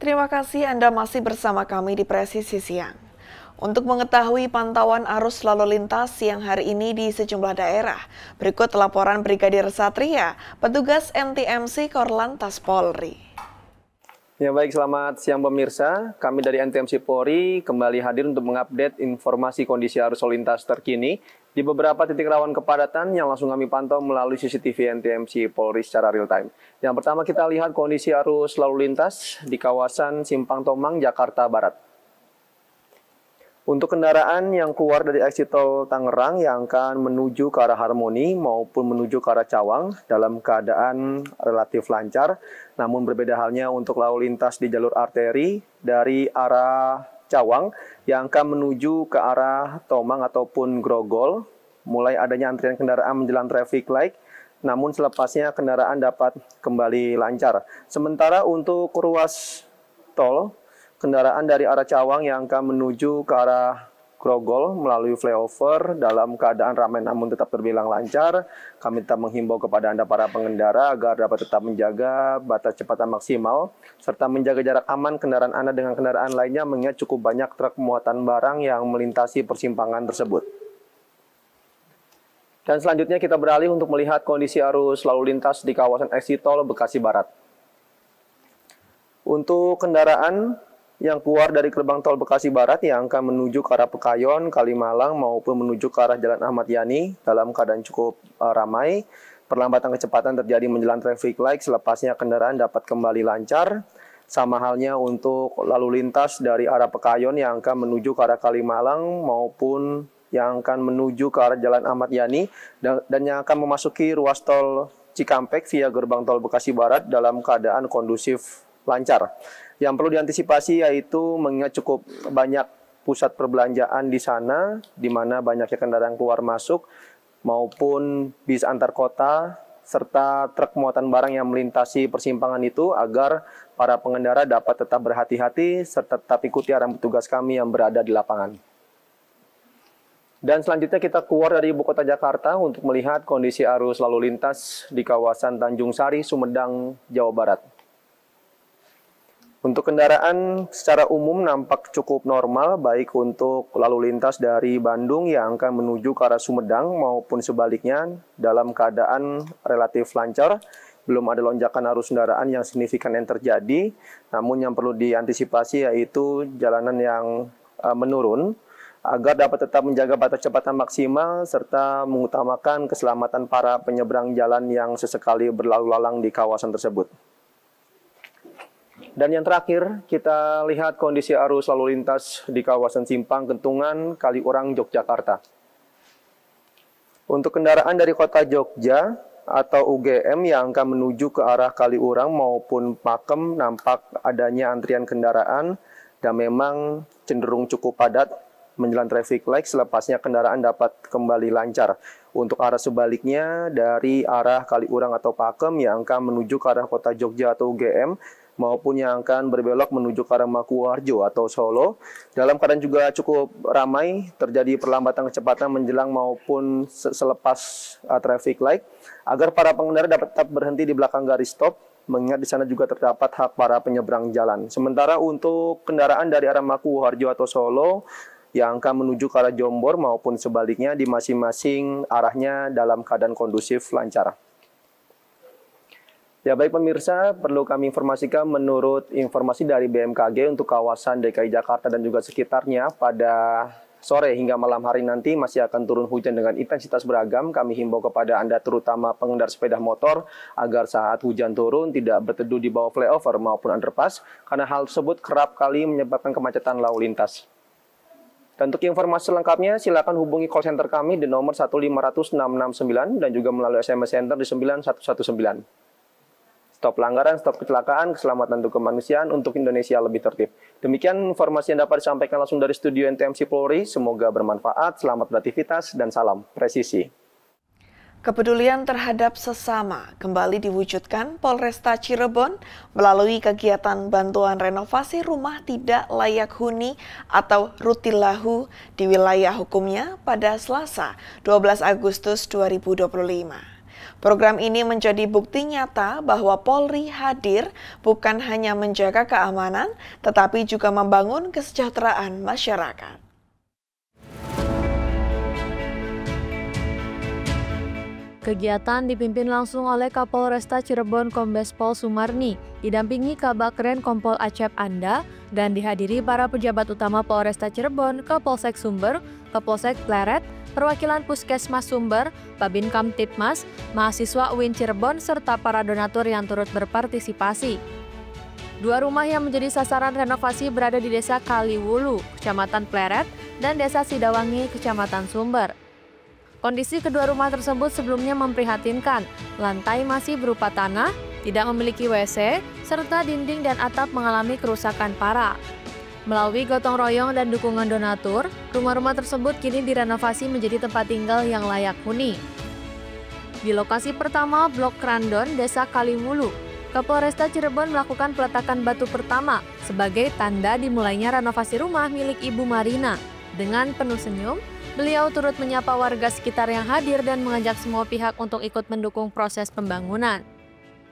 Terima kasih Anda masih bersama kami di Presisi Siang. Untuk mengetahui pantauan arus lalu lintas siang hari ini di sejumlah daerah, berikut laporan Brigadir Satria, petugas NTMC Korlantas Polri. Ya baik, selamat siang pemirsa. Kami dari NTMC Polri kembali hadir untuk mengupdate informasi kondisi arus lalu lintas terkini di beberapa titik rawan kepadatan yang langsung kami pantau melalui CCTV NTMC Polri secara real time. Yang pertama kita lihat kondisi arus lalu lintas di kawasan Simpang Tomang, Jakarta Barat. Untuk kendaraan yang keluar dari exit tol Tangerang yang akan menuju ke arah Harmoni maupun menuju ke arah Cawang dalam keadaan relatif lancar, namun berbeda halnya untuk lalu lintas di jalur arteri dari arah Cawang yang akan menuju ke arah Tomang ataupun Grogol, mulai adanya antrian kendaraan menjelang traffic light, namun selepasnya kendaraan dapat kembali lancar. Sementara untuk ruas tol, kendaraan dari arah Cawang yang akan menuju ke arah Grogol melalui flyover dalam keadaan ramai namun tetap terbilang lancar. Kami tetap menghimbau kepada Anda para pengendara agar dapat tetap menjaga batas kecepatan maksimal serta menjaga jarak aman kendaraan Anda dengan kendaraan lainnya mengingat cukup banyak truk muatan barang yang melintasi persimpangan tersebut. Dan selanjutnya kita beralih untuk melihat kondisi arus lalu lintas di kawasan exit tol Bekasi Barat. Untuk kendaraan yang keluar dari gerbang tol Bekasi Barat yang akan menuju ke arah Pekayon, Kalimalang maupun menuju ke arah Jalan Ahmad Yani dalam keadaan cukup ramai. Perlambatan kecepatan terjadi menjelang traffic light, selepasnya kendaraan dapat kembali lancar. Sama halnya untuk lalu lintas dari arah Pekayon yang akan menuju ke arah Kalimalang maupun yang akan menuju ke arah Jalan Ahmad Yani dan yang akan memasuki ruas tol Cikampek via gerbang tol Bekasi Barat dalam keadaan kondusif lancar. Yang perlu diantisipasi yaitu mengingat cukup banyak pusat perbelanjaan di sana, di mana banyaknya kendaraan keluar masuk maupun bis antar kota, serta truk muatan barang yang melintasi persimpangan itu agar para pengendara dapat tetap berhati-hati serta tetap ikuti arahan petugas kami yang berada di lapangan. Dan selanjutnya kita keluar dari ibu kota Jakarta untuk melihat kondisi arus lalu lintas di kawasan Tanjung Sari, Sumedang, Jawa Barat. Untuk kendaraan secara umum nampak cukup normal, baik untuk lalu lintas dari Bandung yang akan menuju ke arah Sumedang maupun sebaliknya dalam keadaan relatif lancar. Belum ada lonjakan arus kendaraan yang signifikan yang terjadi, namun yang perlu diantisipasi yaitu jalanan yang menurun agar dapat tetap menjaga batas kecepatan maksimal serta mengutamakan keselamatan para penyeberang jalan yang sesekali berlalu lalang di kawasan tersebut. Dan yang terakhir, kita lihat kondisi arus lalu lintas di kawasan Simpang Gentungan, Kaliurang, Yogyakarta. Untuk kendaraan dari kota Jogja atau UGM yang akan menuju ke arah Kaliurang maupun Pakem, nampak adanya antrian kendaraan dan memang cenderung cukup padat menjelang traffic light, selepasnya kendaraan dapat kembali lancar. Untuk arah sebaliknya dari arah Kaliurang atau Pakem yang akan menuju ke arah kota Jogja atau UGM, maupun yang akan berbelok menuju ke arah Makuharjo atau Solo. Dalam keadaan juga cukup ramai, terjadi perlambatan kecepatan menjelang maupun selepas traffic light, agar para pengendara dapat tetap berhenti di belakang garis stop, mengingat di sana juga terdapat hak para penyeberang jalan. Sementara untuk kendaraan dari arah Makuharjo atau Solo, yang akan menuju ke arah Jombor maupun sebaliknya di masing-masing arahnya dalam keadaan kondusif lancar. Ya baik pemirsa, perlu kami informasikan menurut informasi dari BMKG untuk kawasan DKI Jakarta dan juga sekitarnya pada sore hingga malam hari nanti masih akan turun hujan dengan intensitas beragam. Kami himbau kepada Anda terutama pengendara sepeda motor agar saat hujan turun tidak berteduh di bawah flyover maupun underpass karena hal tersebut kerap kali menyebabkan kemacetan lalu lintas. Dan untuk informasi lengkapnya silakan hubungi call center kami di nomor 1500669 dan juga melalui SMS Center di 9119. Stop pelanggaran, stop kecelakaan, keselamatan untuk kemanusiaan untuk Indonesia lebih tertib. Demikian informasi yang dapat disampaikan langsung dari studio NTMC Polri. Semoga bermanfaat, selamat beraktivitas, dan salam presisi. Kepedulian terhadap sesama kembali diwujudkan Polresta Cirebon melalui kegiatan bantuan renovasi rumah tidak layak huni atau Rutilahu di wilayah hukumnya pada Selasa 12 Agustus 2025. Program ini menjadi bukti nyata bahwa Polri hadir bukan hanya menjaga keamanan, tetapi juga membangun kesejahteraan masyarakat. Kegiatan dipimpin langsung oleh Kapolresta Cirebon Kombes Pol Sumarni, didampingi Kabakren Kompol Acep Anda, dan dihadiri para pejabat utama Polresta Cirebon, Kapolsek Sumber, Kapolsek Pleret, perwakilan Puskesmas Sumber, Babin Kamtipmas, mahasiswa UIN Cirebon, serta para donatur yang turut berpartisipasi. Dua rumah yang menjadi sasaran renovasi berada di Desa Kaliwulu, Kecamatan Pleret, dan Desa Sidawangi, Kecamatan Sumber. Kondisi kedua rumah tersebut sebelumnya memprihatinkan. Lantai masih berupa tanah, tidak memiliki WC, serta dinding dan atap mengalami kerusakan parah. Melalui gotong royong dan dukungan donatur, rumah-rumah tersebut kini direnovasi menjadi tempat tinggal yang layak huni. Di lokasi pertama, Blok Krandon, Desa Kaliwulu, Kapolresta Cirebon melakukan peletakan batu pertama sebagai tanda dimulainya renovasi rumah milik Ibu Marina. Dengan penuh senyum, beliau turut menyapa warga sekitar yang hadir dan mengajak semua pihak untuk ikut mendukung proses pembangunan.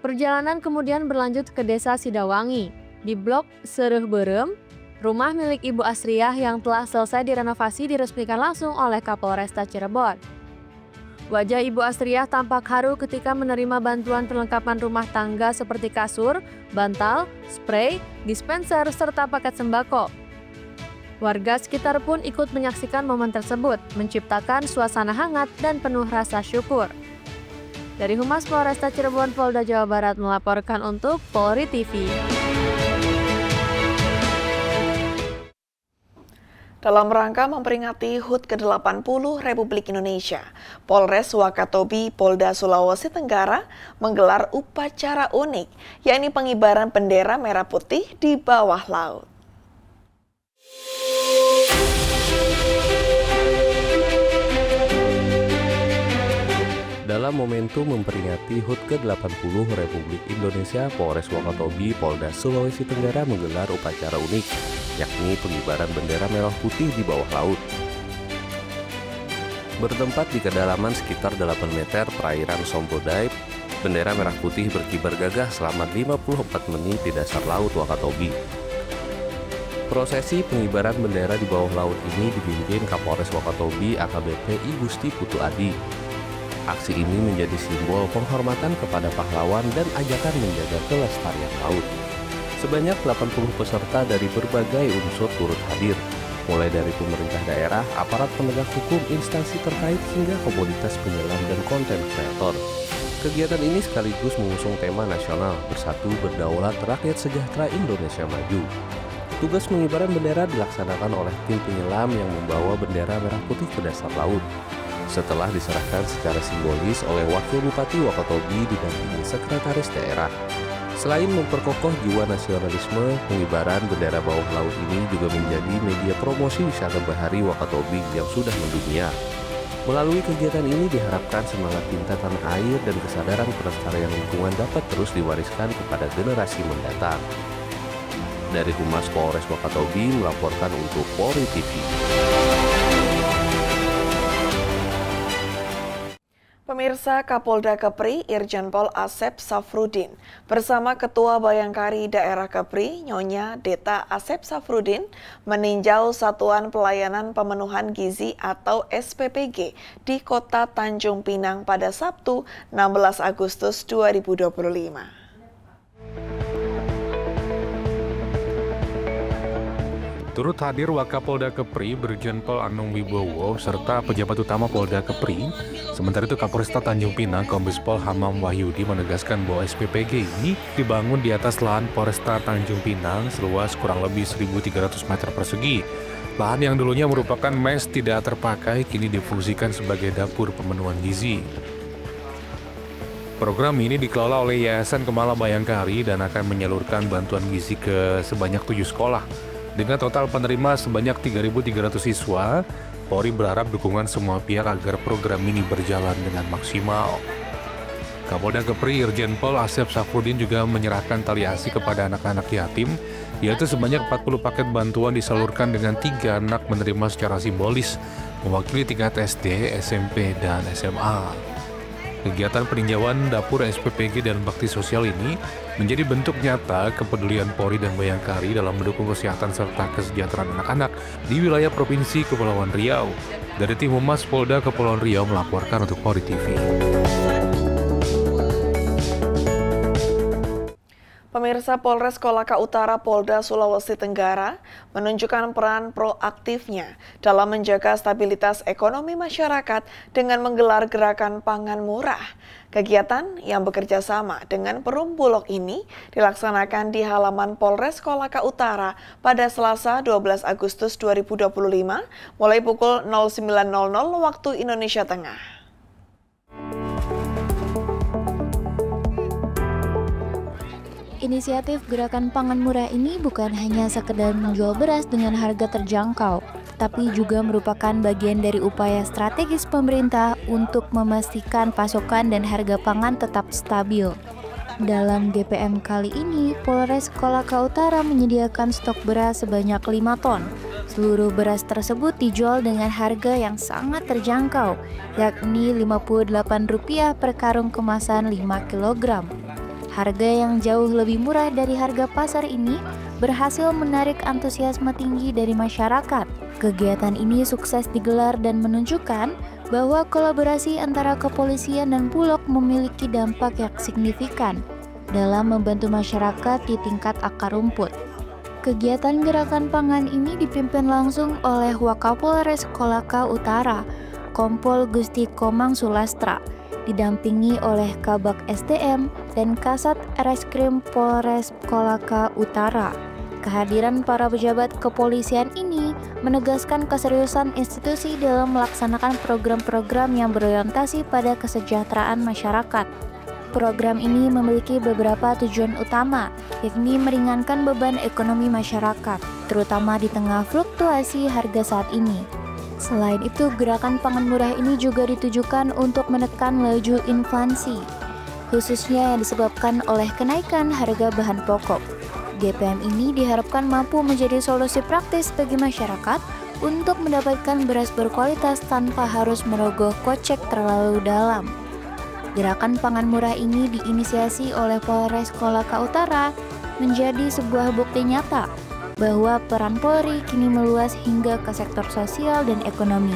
Perjalanan kemudian berlanjut ke Desa Sidawangi. Di Blok Sereuh Berem, rumah milik Ibu Asriah yang telah selesai direnovasi diresmikan langsung oleh Kapolresta Cirebon. Wajah Ibu Asriah tampak haru ketika menerima bantuan perlengkapan rumah tangga seperti kasur, bantal, spray, dispenser, serta paket sembako. Warga sekitar pun ikut menyaksikan momen tersebut, menciptakan suasana hangat dan penuh rasa syukur. Dari Humas Polresta Cirebon, Polda Jawa Barat melaporkan untuk Polri TV. Dalam rangka memperingati HUT ke-80 Republik Indonesia, Polres Wakatobi, Polda Sulawesi Tenggara menggelar upacara unik, yakni pengibaran bendera merah putih di bawah laut. Dalam momentum memperingati HUT ke-80 Republik Indonesia, Polres Wakatobi, Polda Sulawesi Tenggara menggelar upacara unik, yakni pengibaran bendera merah putih di bawah laut. Bertempat di kedalaman sekitar 8 meter perairan Sombodai, bendera merah putih berkibar gagah selama 54 menit di dasar laut Wakatobi. Prosesi pengibaran bendera di bawah laut ini dipimpin Kapolres Wakatobi AKBP I Gusti Putu Adi. Aksi ini menjadi simbol penghormatan kepada pahlawan dan ajakan menjaga kelestarian laut. Sebanyak 80 peserta dari berbagai unsur turut hadir, mulai dari pemerintah daerah, aparat penegak hukum, instansi terkait, hingga komunitas penyelam dan konten kreator. Kegiatan ini sekaligus mengusung tema nasional, Bersatu Berdaulat Rakyat Sejahtera Indonesia Maju. Tugas pengibaran bendera dilaksanakan oleh tim penyelam yang membawa bendera merah putih ke dasar laut. Setelah diserahkan secara simbolis oleh Wakil Bupati Wakatobi didampingi Sekretaris Daerah. Selain memperkokoh jiwa nasionalisme, pengibaran bendera bawah laut ini juga menjadi media promosi wisata bahari Wakatobi yang sudah mendunia. Melalui kegiatan ini diharapkan semangat cinta tanah air dan kesadaran pelestarian lingkungan dapat terus diwariskan kepada generasi mendatang. Dari Humas Polres Wakatobi melaporkan untuk Polri TV. Pemirsa, Kapolda Kepri Irjen Pol Asep Safrudin bersama Ketua Bayangkari Daerah Kepri Nyonya Deta Asep Safrudin meninjau Satuan Pelayanan Pemenuhan Gizi atau SPPG di Kota Tanjung Pinang pada Sabtu 16 Agustus 2025. Turut hadir Wakapolda Kepri, Brigjen Pol Anung Wibowo, serta pejabat utama Polda Kepri. Sementara itu Kapolresta Tanjung Pinang, Kombes Pol Hamam Wahyudi menegaskan bahwa SPPG ini dibangun di atas lahan Polresta Tanjung Pinang seluas kurang lebih 1.300 meter persegi. Lahan yang dulunya merupakan mes tidak terpakai kini difungsikan sebagai dapur pemenuhan gizi. Program ini dikelola oleh Yayasan Kemala Bayangkari dan akan menyalurkan bantuan gizi ke sebanyak 7 sekolah. Dengan total penerima sebanyak 3.300 siswa, Polri berharap dukungan semua pihak agar program ini berjalan dengan maksimal. Kapolda Kepri Irjen Pol Asep Safrudin juga menyerahkan tali asi kepada anak-anak yatim, yaitu sebanyak 40 paket bantuan disalurkan dengan 3 anak menerima secara simbolis, mewakili tingkat SD, SMP, dan SMA. Kegiatan peninjauan dapur SPPG dan bakti sosial ini menjadi bentuk nyata kepedulian Polri dan Bayangkari dalam mendukung kesehatan serta kesejahteraan anak-anak di wilayah Provinsi Kepulauan Riau. Dari tim Humas Polda Kepulauan Riau melaporkan untuk Polri TV. Pemirsa, Polres Kolaka Utara Polda Sulawesi Tenggara menunjukkan peran proaktifnya dalam menjaga stabilitas ekonomi masyarakat dengan menggelar gerakan pangan murah. Kegiatan yang bekerja sama dengan Perum Bulog ini dilaksanakan di halaman Polres Kolaka Utara pada Selasa 12 Agustus 2025 mulai pukul 09.00 waktu Indonesia Tengah. Inisiatif Gerakan Pangan Murah ini bukan hanya sekedar menjual beras dengan harga terjangkau, tapi juga merupakan bagian dari upaya strategis pemerintah untuk memastikan pasokan dan harga pangan tetap stabil. Dalam GPM kali ini, Polres Kolaka Utara menyediakan stok beras sebanyak 5 ton. Seluruh beras tersebut dijual dengan harga yang sangat terjangkau, yakni Rp58 per karung kemasan 5 kg. Harga yang jauh lebih murah dari harga pasar ini berhasil menarik antusiasme tinggi dari masyarakat. Kegiatan ini sukses digelar dan menunjukkan bahwa kolaborasi antara kepolisian dan Bulog memiliki dampak yang signifikan dalam membantu masyarakat di tingkat akar rumput. Kegiatan gerakan pangan ini dipimpin langsung oleh Wakapolres Kolaka Utara, Kompol Gusti Komang Sulastra, didampingi oleh Kabak SDM dan Kasat Reskrim Polres Kolaka Utara. Kehadiran para pejabat kepolisian ini menegaskan keseriusan institusi dalam melaksanakan program-program yang berorientasi pada kesejahteraan masyarakat. Program ini memiliki beberapa tujuan utama, yakni meringankan beban ekonomi masyarakat, terutama di tengah fluktuasi harga saat ini. Selain itu, gerakan pangan murah ini juga ditujukan untuk menekan laju inflasi, khususnya yang disebabkan oleh kenaikan harga bahan pokok. GPM ini diharapkan mampu menjadi solusi praktis bagi masyarakat untuk mendapatkan beras berkualitas tanpa harus merogoh kocek terlalu dalam. Gerakan pangan murah ini diinisiasi oleh Polres Kolaka Utara menjadi sebuah bukti nyata bahwa peran Polri kini meluas hingga ke sektor sosial dan ekonomi.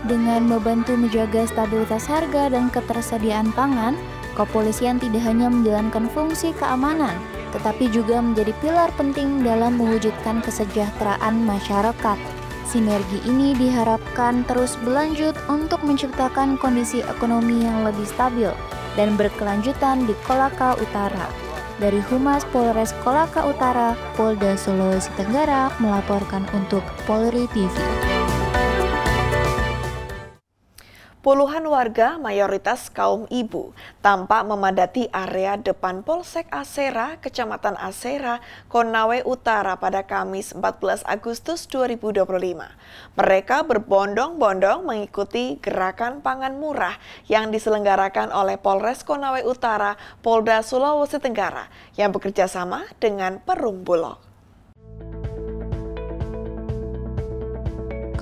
Dengan membantu menjaga stabilitas harga dan ketersediaan pangan, kepolisian tidak hanya menjalankan fungsi keamanan, tetapi juga menjadi pilar penting dalam mewujudkan kesejahteraan masyarakat. Sinergi ini diharapkan terus berlanjut untuk menciptakan kondisi ekonomi yang lebih stabil dan berkelanjutan di Kolaka Utara. Dari Humas Polres Kolaka Utara, Polda Sulawesi Tenggara melaporkan untuk Polri TV. Puluhan warga mayoritas kaum ibu tampak memadati area depan Polsek Asera, Kecamatan Asera, Konawe Utara pada Kamis 14 Agustus 2025. Mereka berbondong-bondong mengikuti gerakan pangan murah yang diselenggarakan oleh Polres Konawe Utara, Polda Sulawesi Tenggara yang bekerja sama dengan Perum Bulog.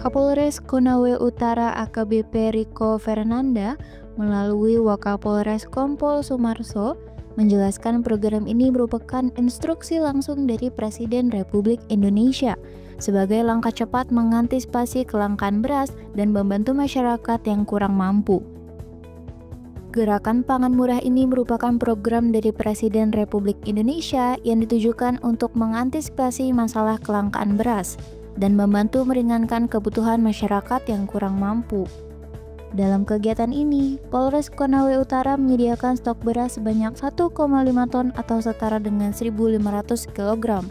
Kapolres Konawe Utara AKBP Riko Fernanda melalui Wakapolres Kompol Sumarso menjelaskan program ini merupakan instruksi langsung dari Presiden Republik Indonesia sebagai langkah cepat mengantisipasi kelangkaan beras dan membantu masyarakat yang kurang mampu. Gerakan pangan murah ini merupakan program dari Presiden Republik Indonesia yang ditujukan untuk mengantisipasi masalah kelangkaan beras dan membantu meringankan kebutuhan masyarakat yang kurang mampu. Dalam kegiatan ini, Polres Konawe Utara menyediakan stok beras sebanyak 1,5 ton atau setara dengan 1.500 kg.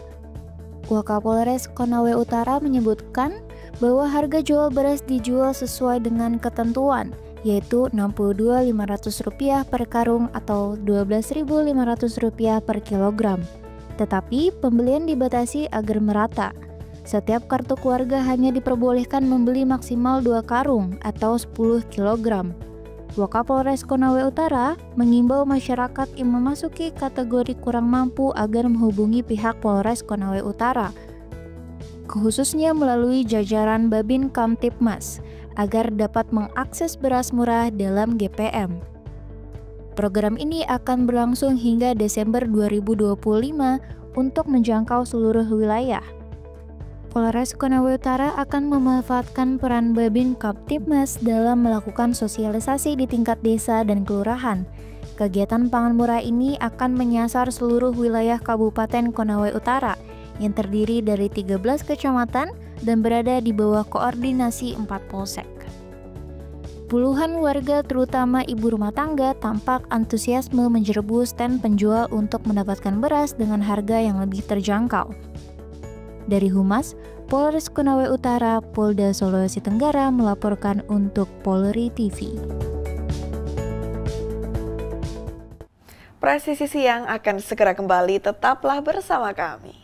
Wakapolres Konawe Utara menyebutkan bahwa harga jual beras dijual sesuai dengan ketentuan, yaitu Rp62.500 per karung atau Rp12.500 per kilogram. Tetapi pembelian dibatasi agar merata. Setiap kartu keluarga hanya diperbolehkan membeli maksimal 2 karung atau 10 kg. Wakapolres Konawe Utara mengimbau masyarakat yang memasuki kategori kurang mampu agar menghubungi pihak Polres Konawe Utara, khususnya melalui jajaran Babin Kamtipmas, agar dapat mengakses beras murah dalam GPM. Program ini akan berlangsung hingga Desember 2025 untuk menjangkau seluruh wilayah. Polres Konawe Utara akan memanfaatkan peran Babin Kaptibmas dalam melakukan sosialisasi di tingkat desa dan kelurahan. Kegiatan pangan murah ini akan menyasar seluruh wilayah Kabupaten Konawe Utara yang terdiri dari 13 kecamatan dan berada di bawah koordinasi 4 polsek. Puluhan warga terutama ibu rumah tangga tampak antusiasme menyerbu stand penjual untuk mendapatkan beras dengan harga yang lebih terjangkau. Dari Humas, Polres Konawe Utara, Polda Sulawesi Tenggara melaporkan untuk Polri TV. Presisi Siang akan segera kembali, tetaplah bersama kami.